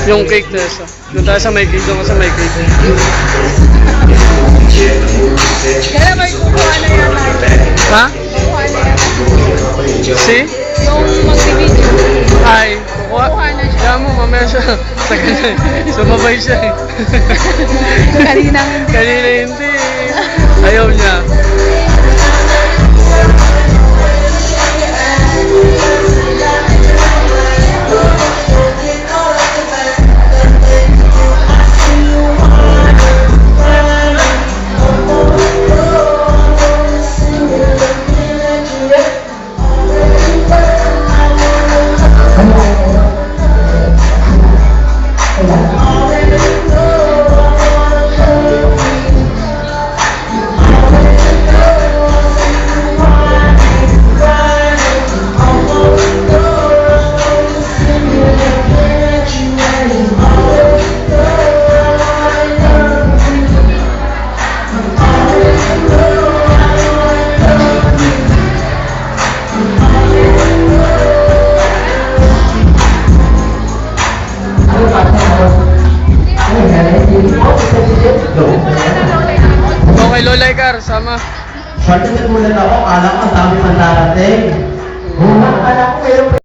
Yung cake Tessa. Doon tayo sa may cake, doon ka sa may cake. Kaya may kukuha na yan natin. Ha? Kukuha na yan. Si? Yung magbibideo. Ay, kukuha. Kukuha na siya. Kaya mo, mamaya siya. Sumabay siya eh. Kanina. Kanina hindi. Ayaw niya. Okay, Lola Icar, sama. Pagdating muna ako, akala ko ang dami pang darating. Akala ko mayroon